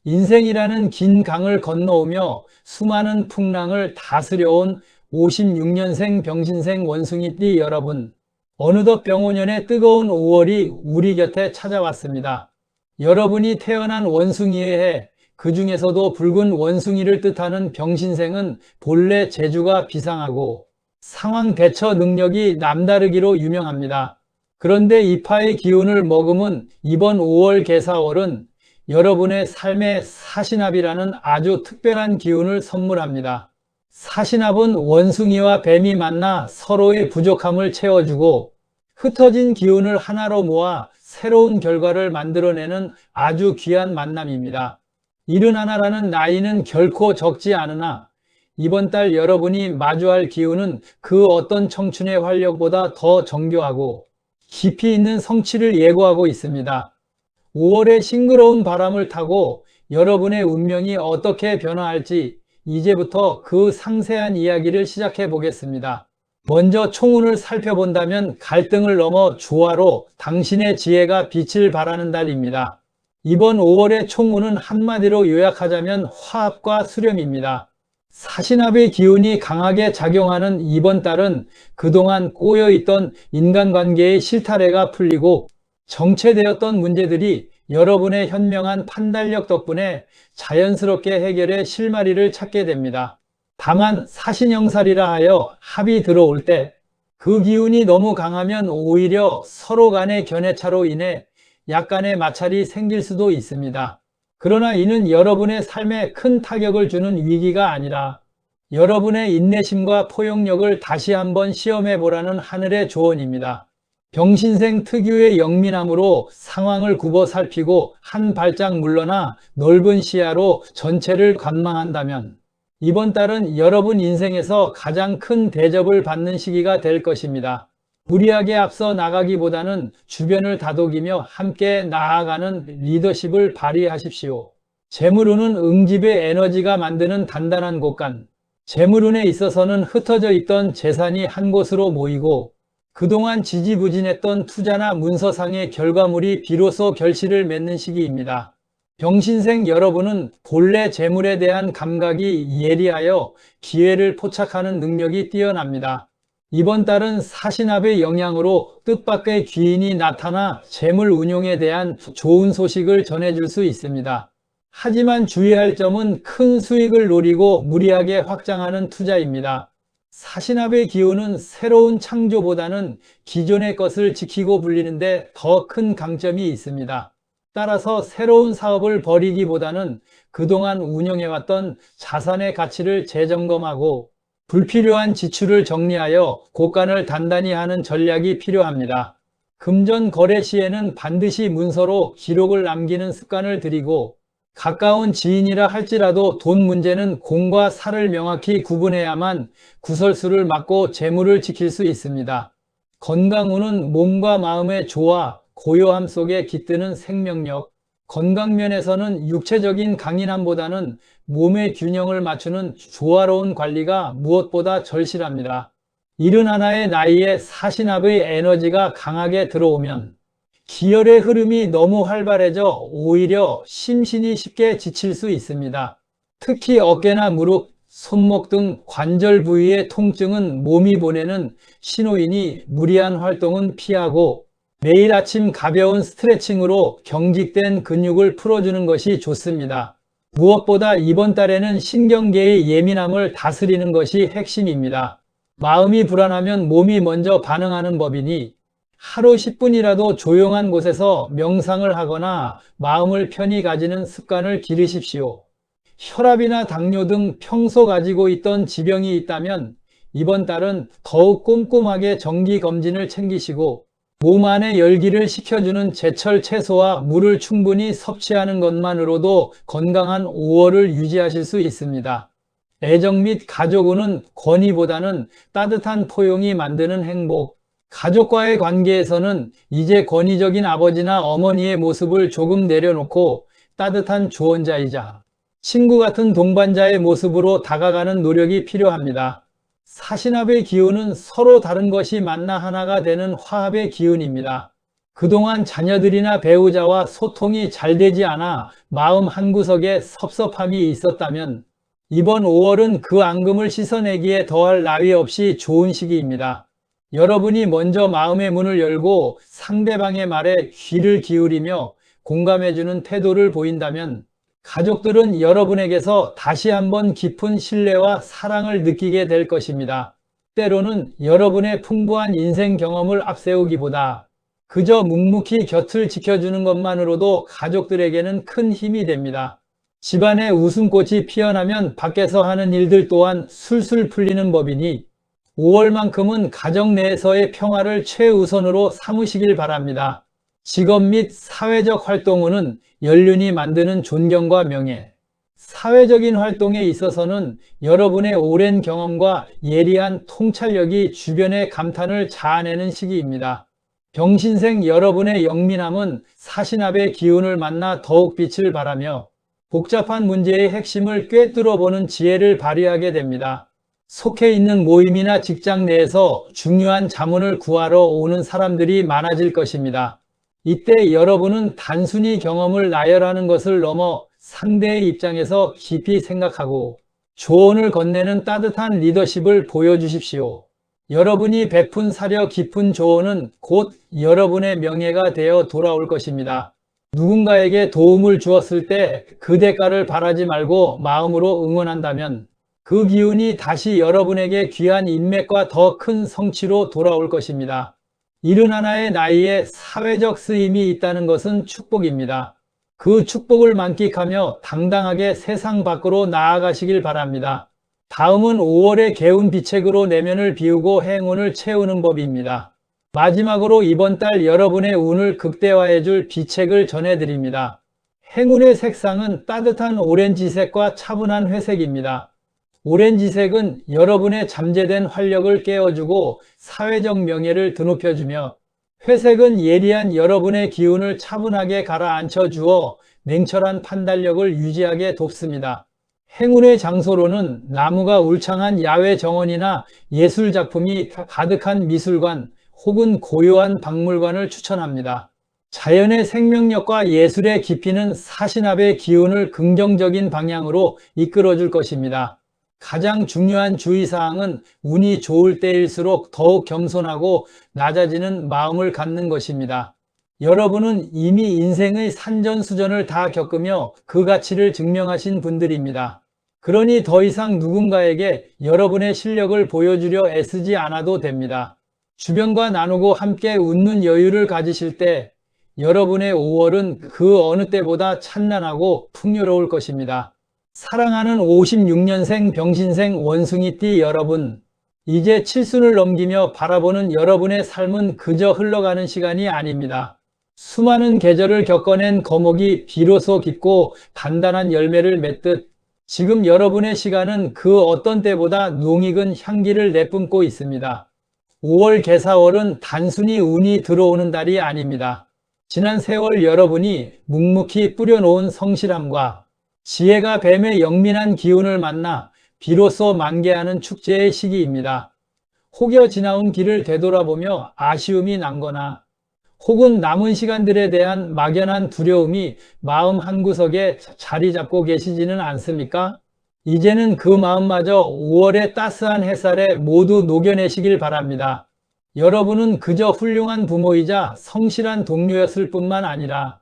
인생이라는 긴 강을 건너오며 수많은 풍랑을 다스려온 56년생 병신생 원숭이띠 여러분. 어느덧 병오년의 뜨거운 5월이 우리 곁에 찾아왔습니다. 여러분이 태어난 원숭이의 해, 그 중에서도 붉은 원숭이를 뜻하는 병신생은 본래 재주가 비상하고 상황 대처 능력이 남다르기로 유명합니다. 그런데 이파의 기운을 머금은 이번 5월 개사월은 여러분의 삶의 사신합이라는 아주 특별한 기운을 선물합니다. 사신합은 원숭이와 뱀이 만나 서로의 부족함을 채워주고 흩어진 기운을 하나로 모아 새로운 결과를 만들어내는 아주 귀한 만남입니다. 71라는 나이는 결코 적지 않으나 이번 달 여러분이 마주할 기운은 그 어떤 청춘의 활력보다 더 정교하고 깊이 있는 성취를 예고하고 있습니다. 5월의 싱그러운 바람을 타고 여러분의 운명이 어떻게 변화할지 이제부터 그 상세한 이야기를 시작해 보겠습니다. 먼저 총운을 살펴본다면 갈등을 넘어 조화로 당신의 지혜가 빛을 발하는 달입니다. 이번 5월의 총운은 한마디로 요약하자면 화합과 수렴입니다. 사신합의 기운이 강하게 작용하는 이번 달은 그동안 꼬여있던 인간관계의 실타래가 풀리고 정체되었던 문제들이 여러분의 현명한 판단력 덕분에 자연스럽게 해결해 실마리를 찾게 됩니다. 다만 사신형살이라 하여 합이 들어올 때 그 기운이 너무 강하면 오히려 서로 간의 견해차로 인해 약간의 마찰이 생길 수도 있습니다. 그러나 이는 여러분의 삶에 큰 타격을 주는 위기가 아니라 여러분의 인내심과 포용력을 다시 한번 시험해 보라는 하늘의 조언입니다. 병신생 특유의 영민함으로 상황을 굽어 살피고 한 발짝 물러나 넓은 시야로 전체를 관망한다면 이번 달은 여러분 인생에서 가장 큰 대접을 받는 시기가 될 것입니다. 무리하게 앞서 나가기보다는 주변을 다독이며 함께 나아가는 리더십을 발휘하십시오. 재물운은 응집의 에너지가 만드는 단단한 곳간, 재물운에 있어서는 흩어져 있던 재산이 한 곳으로 모이고 그동안 지지부진했던 투자나 문서상의 결과물이 비로소 결실을 맺는 시기입니다. 병신생 여러분은 본래 재물에 대한 감각이 예리하여 기회를 포착하는 능력이 뛰어납니다. 이번 달은 사신합의 영향으로 뜻밖의 귀인이 나타나 재물 운용에 대한 좋은 소식을 전해줄 수 있습니다. 하지만 주의할 점은 큰 수익을 노리고 무리하게 확장하는 투자입니다. 사신합의 기운은 새로운 창조보다는 기존의 것을 지키고 불리는데 더 큰 강점이 있습니다. 따라서 새로운 사업을 벌이기보다는 그동안 운영해왔던 자산의 가치를 재점검하고 불필요한 지출을 정리하여 곳간을 단단히 하는 전략이 필요합니다. 금전 거래 시에는 반드시 문서로 기록을 남기는 습관을 들이고 가까운 지인이라 할지라도 돈 문제는 공과 사를 명확히 구분해야만 구설수를 막고 재물을 지킬 수 있습니다. 건강운은 몸과 마음의 조화, 고요함 속에 깃드는 생명력, 건강면에서는 육체적인 강인함보다는 몸의 균형을 맞추는 조화로운 관리가 무엇보다 절실합니다. 71의 나이에 사신합의 에너지가 강하게 들어오면 기혈의 흐름이 너무 활발해져 오히려 심신이 쉽게 지칠 수 있습니다. 특히 어깨나 무릎, 손목 등 관절 부위의 통증은 몸이 보내는 신호이니 무리한 활동은 피하고 매일 아침 가벼운 스트레칭으로 경직된 근육을 풀어주는 것이 좋습니다. 무엇보다 이번 달에는 신경계의 예민함을 다스리는 것이 핵심입니다. 마음이 불안하면 몸이 먼저 반응하는 법이니 하루 10분이라도 조용한 곳에서 명상을 하거나 마음을 편히 가지는 습관을 기르십시오. 혈압이나 당뇨 등 평소 가지고 있던 지병이 있다면 이번 달은 더욱 꼼꼼하게 정기검진을 챙기시고 몸 안의 열기를 식혀주는 제철 채소와 물을 충분히 섭취하는 것만으로도 건강한 5월을 유지하실 수 있습니다. 애정 및 가족운은 권위보다는 따뜻한 포용이 만드는 행복, 가족과의 관계에서는 이제 권위적인 아버지나 어머니의 모습을 조금 내려놓고 따뜻한 조언자이자 친구 같은 동반자의 모습으로 다가가는 노력이 필요합니다. 사신합의 기운은 서로 다른 것이 만나 하나가 되는 화합의 기운입니다. 그동안 자녀들이나 배우자와 소통이 잘 되지 않아 마음 한구석에 섭섭함이 있었다면 이번 5월은 그 앙금을 씻어내기에 더할 나위 없이 좋은 시기입니다. 여러분이 먼저 마음의 문을 열고 상대방의 말에 귀를 기울이며 공감해주는 태도를 보인다면 가족들은 여러분에게서 다시 한번 깊은 신뢰와 사랑을 느끼게 될 것입니다. 때로는 여러분의 풍부한 인생 경험을 앞세우기보다 그저 묵묵히 곁을 지켜주는 것만으로도 가족들에게는 큰 힘이 됩니다. 집안에 웃음꽃이 피어나면 밖에서 하는 일들 또한 술술 풀리는 법이니 5월만큼은 가정 내에서의 평화를 최우선으로 삼으시길 바랍니다. 직업 및 사회적 활동은 연륜이 만드는 존경과 명예, 사회적인 활동에 있어서는 여러분의 오랜 경험과 예리한 통찰력이 주변의 감탄을 자아내는 시기입니다. 병신생 여러분의 영민함은 사신합의 기운을 만나 더욱 빛을 발하며 복잡한 문제의 핵심을 꿰뚫어보는 지혜를 발휘하게 됩니다. 속해 있는 모임이나 직장 내에서 중요한 자문을 구하러 오는 사람들이 많아질 것입니다. 이때 여러분은 단순히 경험을 나열하는 것을 넘어 상대의 입장에서 깊이 생각하고 조언을 건네는 따뜻한 리더십을 보여주십시오. 여러분이 베푼 사려 깊은 조언은 곧 여러분의 명예가 되어 돌아올 것입니다. 누군가에게 도움을 주었을 때 그 대가를 바라지 말고 마음으로 응원한다면 그 기운이 다시 여러분에게 귀한 인맥과 더 큰 성취로 돌아올 것입니다. 71의 나이에 사회적 쓰임이 있다는 것은 축복입니다. 그 축복을 만끽하며 당당하게 세상 밖으로 나아가시길 바랍니다. 다음은 5월의 개운 비책으로 내면을 비우고 행운을 채우는 법입니다. 마지막으로 이번 달 여러분의 운을 극대화해줄 비책을 전해드립니다. 행운의 색상은 따뜻한 오렌지색과 차분한 회색입니다. 오렌지색은 여러분의 잠재된 활력을 깨워주고 사회적 명예를 드높여주며 회색은 예리한 여러분의 기운을 차분하게 가라앉혀 주어 냉철한 판단력을 유지하게 돕습니다. 행운의 장소로는 나무가 울창한 야외 정원이나 예술작품이 가득한 미술관 혹은 고요한 박물관을 추천합니다. 자연의 생명력과 예술의 깊이는 사신합의 기운을 긍정적인 방향으로 이끌어줄 것입니다. 가장 중요한 주의사항은 운이 좋을 때일수록 더욱 겸손하고 낮아지는 마음을 갖는 것입니다. 여러분은 이미 인생의 산전수전을 다 겪으며 그 가치를 증명하신 분들입니다. 그러니 더 이상 누군가에게 여러분의 실력을 보여주려 애쓰지 않아도 됩니다. 주변과 나누고 함께 웃는 여유를 가지실 때 여러분의 5월은 그 어느 때보다 찬란하고 풍요로울 것입니다. 사랑하는 56년생 병신생 원숭이띠 여러분, 이제 칠순을 넘기며 바라보는 여러분의 삶은 그저 흘러가는 시간이 아닙니다. 수많은 계절을 겪어낸 거목이 비로소 깊고 단단한 열매를 맺듯 지금 여러분의 시간은 그 어떤 때보다 농익은 향기를 내뿜고 있습니다. 5월 개사월은 단순히 운이 들어오는 달이 아닙니다. 지난 세월 여러분이 묵묵히 뿌려놓은 성실함과 지혜가 뱀의 영민한 기운을 만나 비로소 만개하는 축제의 시기입니다. 혹여 지나온 길을 되돌아보며 아쉬움이 남거나 혹은 남은 시간들에 대한 막연한 두려움이 마음 한구석에 자리 잡고 계시지는 않습니까? 이제는 그 마음마저 5월의 따스한 햇살에 모두 녹여내시길 바랍니다. 여러분은 그저 훌륭한 부모이자 성실한 동료였을 뿐만 아니라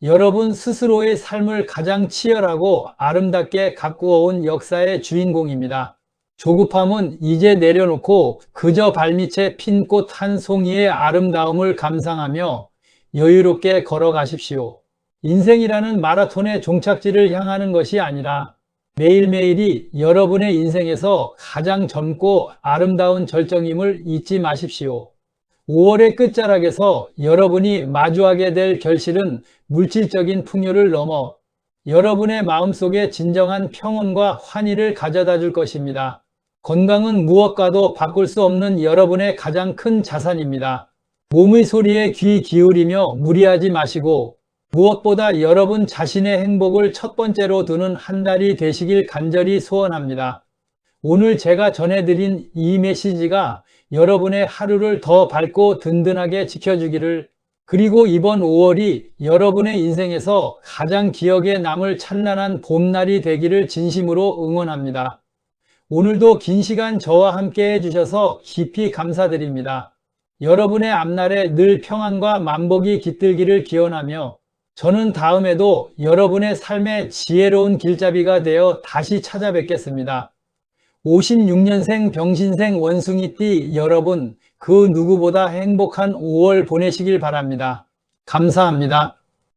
여러분 스스로의 삶을 가장 치열하고 아름답게 가꾸어온 역사의 주인공입니다. 조급함은 이제 내려놓고 그저 발밑에 핀 꽃 한 송이의 아름다움을 감상하며 여유롭게 걸어가십시오. 인생이라는 마라톤의 종착지를 향하는 것이 아니라 매일매일이 여러분의 인생에서 가장 젊고 아름다운 절정임을 잊지 마십시오. 5월의 끝자락에서 여러분이 마주하게 될 결실은 물질적인 풍요를 넘어 여러분의 마음속에 진정한 평온과 환희를 가져다 줄 것입니다. 건강은 무엇과도 바꿀 수 없는 여러분의 가장 큰 자산입니다. 몸의 소리에 귀 기울이며 무리하지 마시고 무엇보다 여러분 자신의 행복을 첫 번째로 두는 한 달이 되시길 간절히 소원합니다. 오늘 제가 전해드린 이 메시지가 여러분의 하루를 더 밝고 든든하게 지켜주기를, 그리고 이번 5월이 여러분의 인생에서 가장 기억에 남을 찬란한 봄날이 되기를 진심으로 응원합니다. 오늘도 긴 시간 저와 함께 해주셔서 깊이 감사드립니다. 여러분의 앞날에 늘 평안과 만복이 깃들기를 기원하며 저는 다음에도 여러분의 삶의 지혜로운 길잡이가 되어 다시 찾아뵙겠습니다. 56년생 병신생 원숭이띠 여러분, 그 누구보다 행복한 5월 보내시길 바랍니다. 감사합니다.